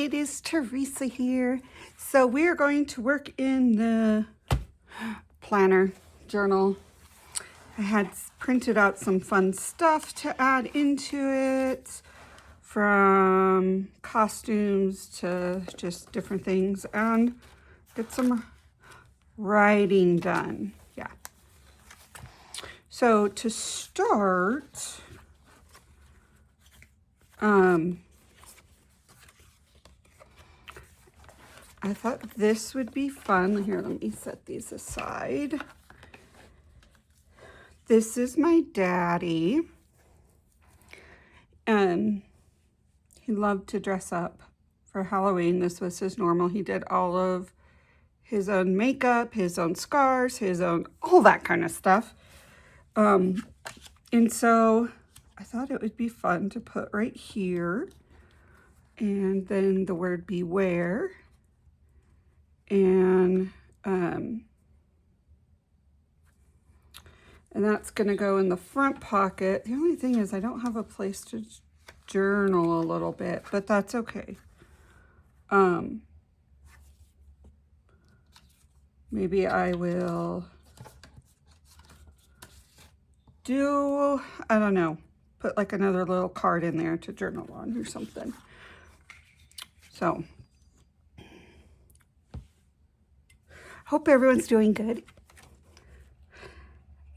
it is Teresa here. So we are going to work in the planner journal. I had printed out some fun stuff to add into it, from costumes to just different things, and get some writing done. Yeah. So to start, I thought this would be fun. Here, let me set these aside. This is my daddy. He loved to dress up for Halloween. This was his normal. He did all of his own makeup, his own scars, all that kind of stuff. And so I thought it would be fun to put right here, and then the word beware. And that's going to go in the front pocket. The only thing is I don't have a place to journal a little bit, but that's okay. Maybe I will do, I don't know, put like another little card in there to journal on or something. So, hope everyone's doing good.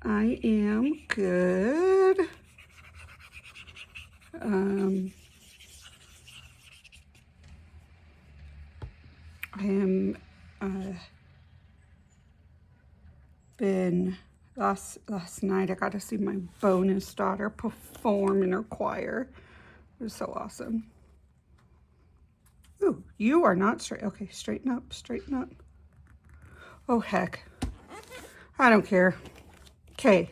I am good. I am been last night I got to see my bonus daughter perform in her choir. It was so awesome. Ooh, you are not straight. Okay, straighten up, straighten up. Oh heck, I don't care. Okay,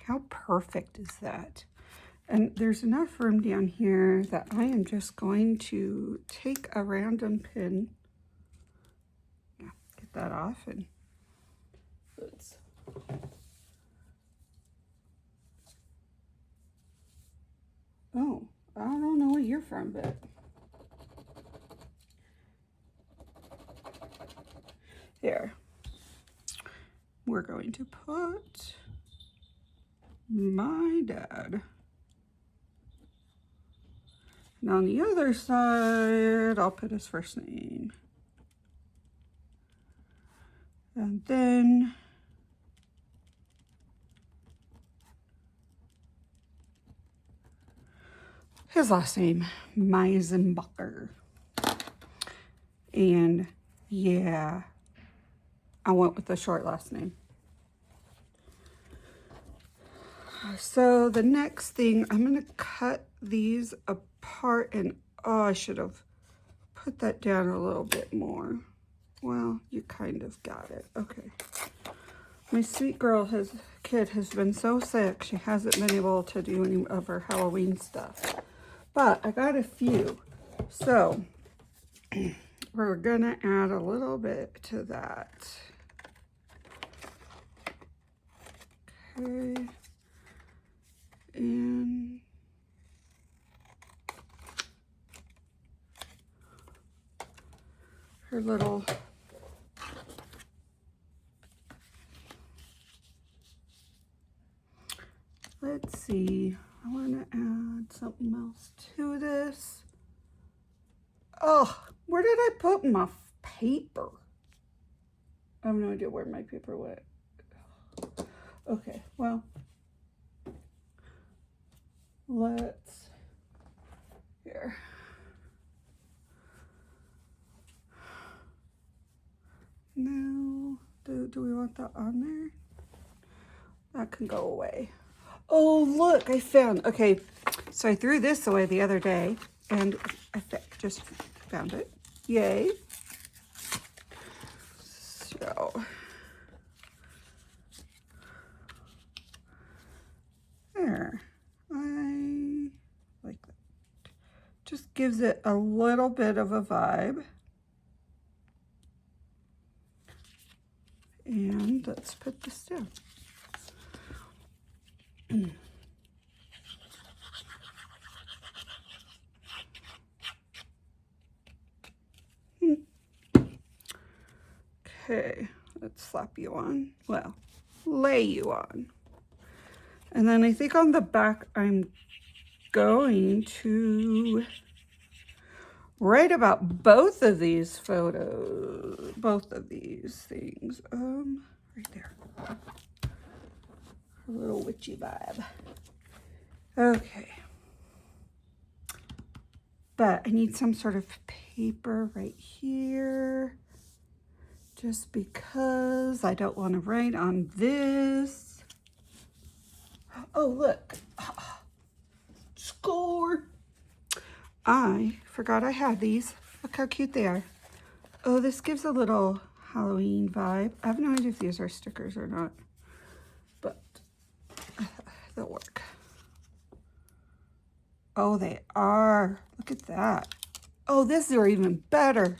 how perfect is that? And there's enough room down here that I am just going to take a random pin. Yeah, get that off, and let's. Oh, I don't know where you're from, but there. We're going to put my dad. And on the other side, I'll put his first name. And then his last name, Meisenbacher. And yeah, I went with the short last name. So the next thing, I'm going to cut these apart, and oh, I should have put that down a little bit more. Well, you kind of got it. Okay. My sweet kid has been so sick, she hasn't been able to do any of her Halloween stuff. But I got a few. So we're going to add a little bit to that. Okay. And her little let's see, I want to add something else to this. Oh, where did I put my paper? I have no idea where my paper went. Okay, well, let's, here. Now, do we want that on there? That can go away. Oh, look, I found, okay, so I threw this away the other day, and I just found it. Yay. So, there. I like that. Just gives it a little bit of a vibe. And let's put this down. Okay, let's slap you on. Well, lay you on. And then I think on the back, I'm going to write about both of these photos, both of these things. Right there. A little witchy vibe. Okay. But I need some sort of paper right here, just because I don't want to write on this. Oh, look. Score. I forgot I had these. Look how cute they are. Oh, this gives a little Halloween vibe. I have no idea if these are stickers or not, but they'll work. Oh, they are. Look at that. Oh, these are even better,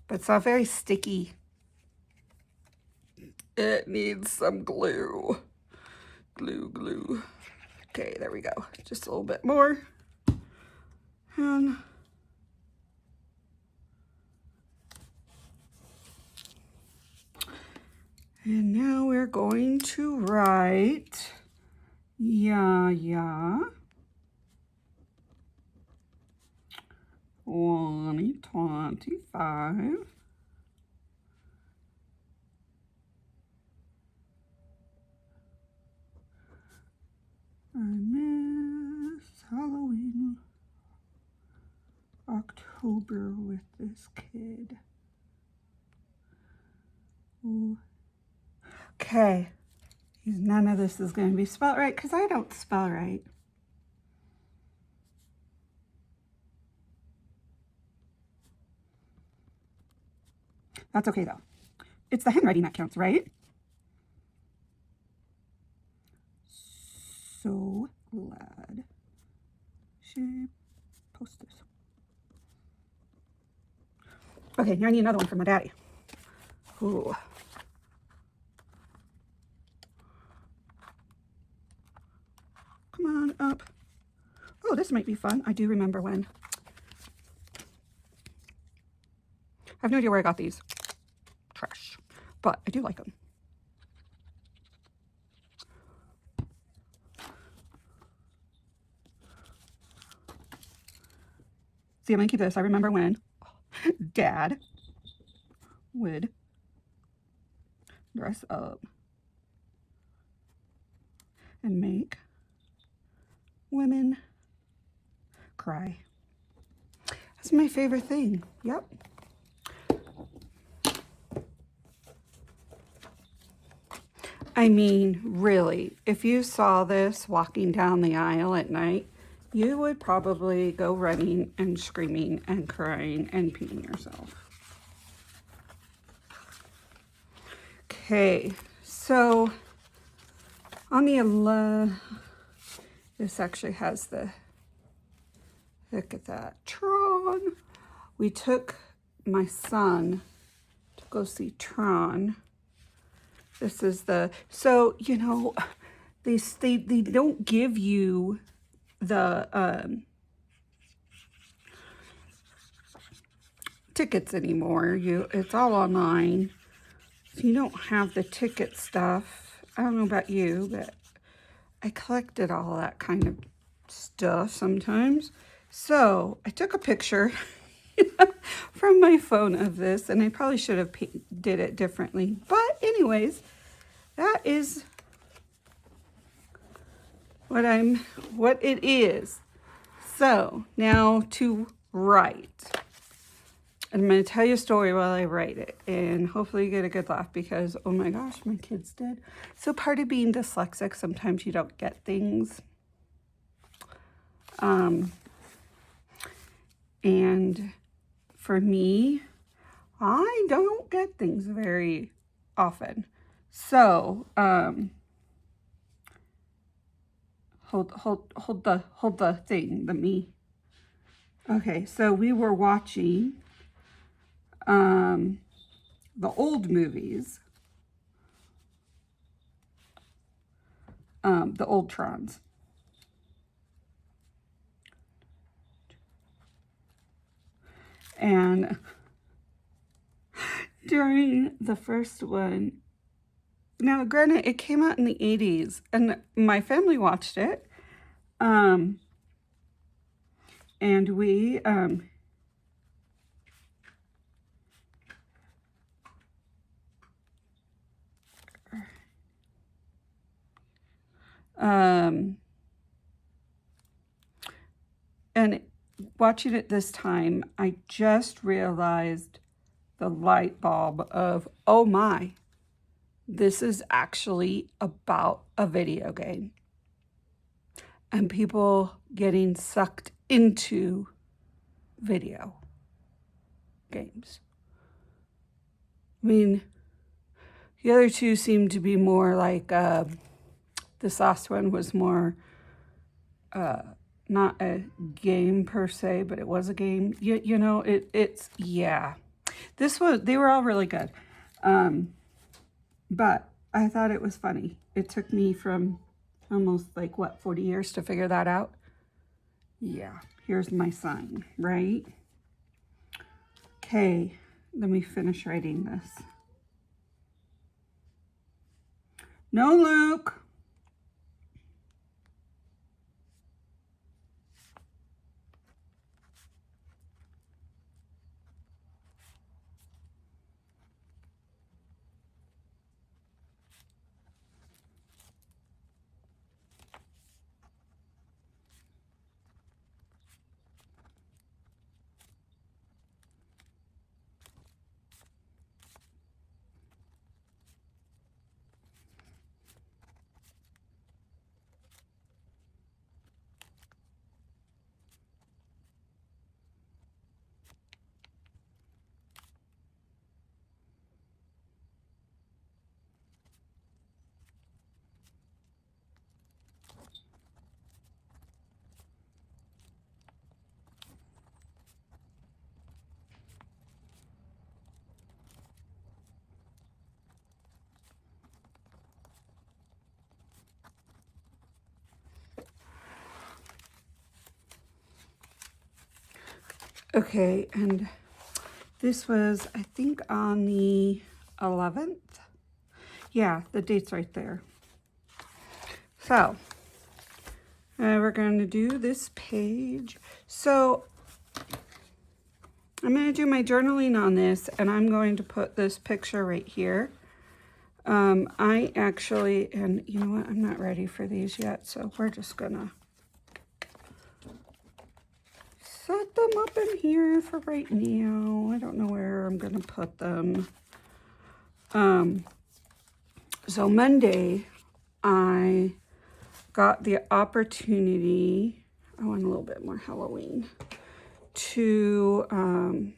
but it's not very sticky. It needs some glue. Glue. Okay, there we go. Just a little bit more. And now we're going to write, yeah. 2025. I miss Halloween, October with this kid. Ooh. Okay, none of this is going to be spelled right because I don't spell right. That's okay though. It's the handwriting that counts, right? So glad. Shape posters. Okay, now I need another one for my daddy. Ooh. Come on up. Oh, this might be fun. I do remember when. I have no idea where I got these. Trash. But I do like them. See, I'm going to keep this. I remember when Dad would dress up and make women cry. That's my favorite thing. Yep. I mean, really, if you saw this walking down the aisle at night, you would probably go running and screaming and crying and peeing yourself. Okay, so on the this actually has the, look at that, Tron. We took my son to go see Tron. This is the, so, you know, they don't give you the tickets anymore. It's all online. So you don't have the ticket stuff. I don't know about you, but I collected all that kind of stuff sometimes. So I took a picture from my phone of this, and I probably should have did it differently. But anyways, that is what it is. So now to write. I'm going to tell you a story while I write it, and hopefully you get a good laugh because, oh my gosh, my kids did. So part of being dyslexic, sometimes you don't get things. And for me, I don't get things very often. So, hold the thing, the me. Okay, so we were watching the old movies, the old Trons. And during the first one, now granted, it came out in the 80s, and my family watched it. And we, and watching it this time, I just realized the light bulb of, oh my, this is actually about a video game. And people getting sucked into video games. I mean, the other two seem to be more like, this last one was more, not a game per se, but it was a game. You know, it's, yeah. This was, they were all really good. But I thought it was funny. It took me from almost like, what, 40 years to figure that out? Yeah, here's my sign, right? Okay, let me finish writing this. No, Luke. Okay, and this was, I think, on the 11th. Yeah, the date's right there. So, we're going to do this page. So, I'm going to do my journaling on this, and I'm going to put this picture right here. I actually, and you know what, I'm not ready for these yet, so we're just going to set them up in here for right now. I don't know where I'm going to put them. So Monday, I got the opportunity, I want a little bit more Halloween, to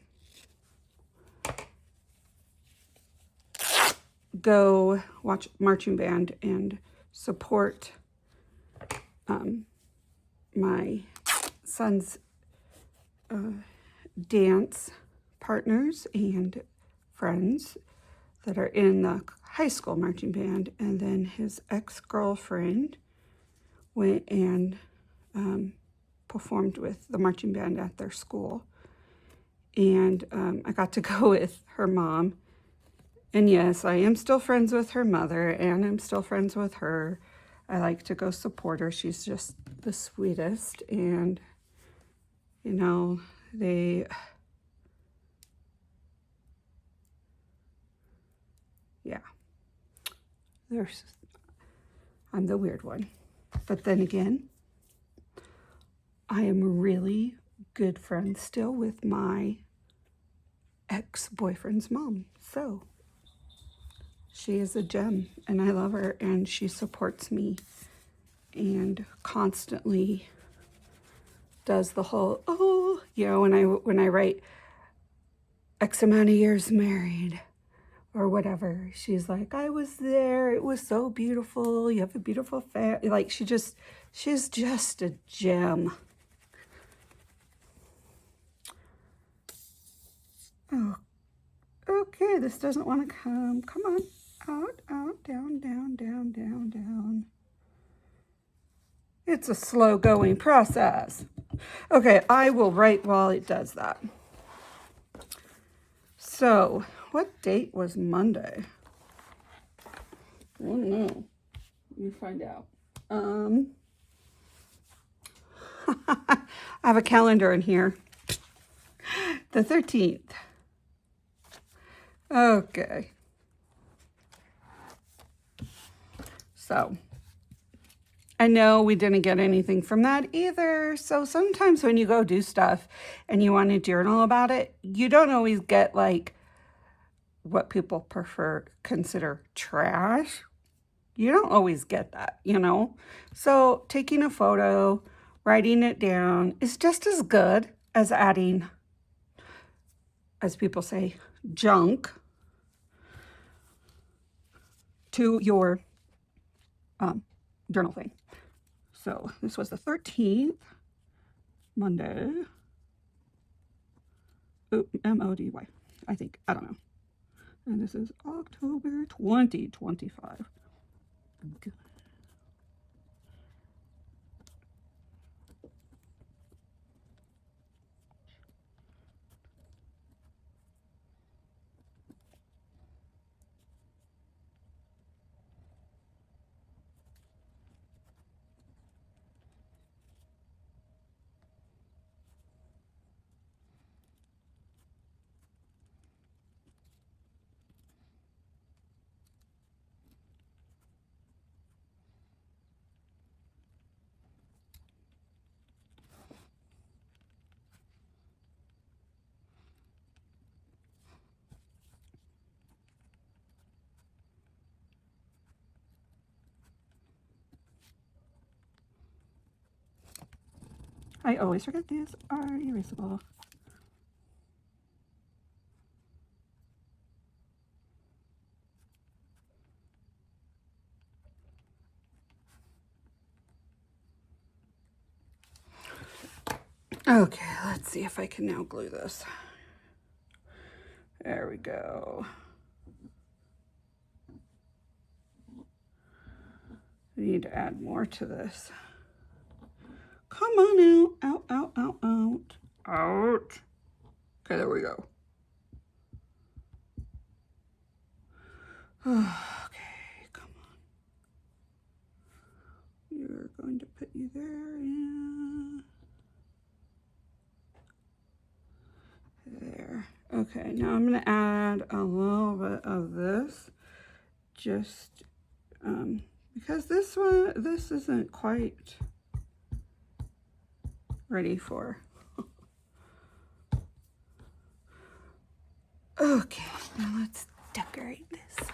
go watch marching band and support my son's dance partners and friends that are in the high school marching band. And then his ex-girlfriend went and performed with the marching band at their school. And I got to go with her mom. And yes, I am still friends with her mother, and I'm still friends with her. I like to go support her. She's just the sweetest. And, you know, I'm the weird one. But then again, I am really good friends still with my ex-boyfriend's mom. So she is a gem, and I love her, and she supports me and constantly does the whole, oh, you know, when I write X amount of years married or whatever, she's like, I was there, it was so beautiful, you have a beautiful family. Like, she's just a gem. Oh, okay, this doesn't want to come. Come on. Out, out, down, down, down, down, down. It's a slow going process. Okay, I will write while it does that. So, what date was Monday? I don't know. Let me find out. I have a calendar in here. The 13th. Okay. So, I know we didn't get anything from that either. So sometimes when you go do stuff and you want to journal about it, you don't always get like what people consider trash. You don't always get that, you know? So taking a photo, writing it down is just as good as adding, as people say, junk to your journal thing. So this was the 13th, Monday. Ooh, M-O-D-Y, I think. I don't know. And this is October 2025. Good. I always forget these are erasable. Okay, let's see if I can now glue this. There we go. I need to add more to this. Come on out, out, out, out, out. Out. Okay, there we go. Okay, come on. You're going to put you there, yeah. There. Okay, now I'm going to add a little bit of this, just because this isn't quite ready for. Okay, now let's decorate this.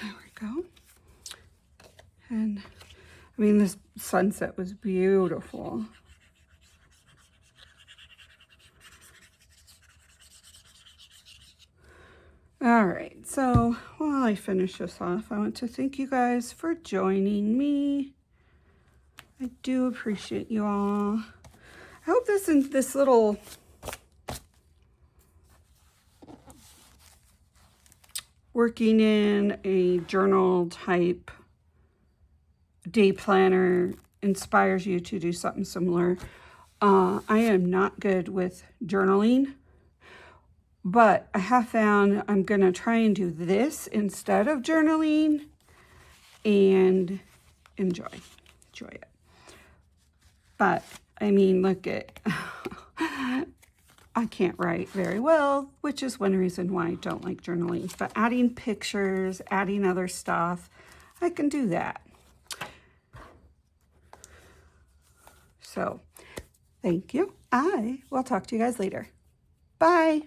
There we go. And I mean, this sunset was beautiful. All right, so while I finish this off, I want to thank you guys for joining me. I do appreciate you all. I hope this little working in a journal type day planner inspires you to do something similar. I am not good with journaling, but I have found I'm going to try and do this instead of journaling and enjoy it. But, I mean, look at, I can't write very well, which is one reason why I don't like journaling. But adding pictures, adding other stuff, I can do that. So, thank you. I will talk to you guys later. Bye.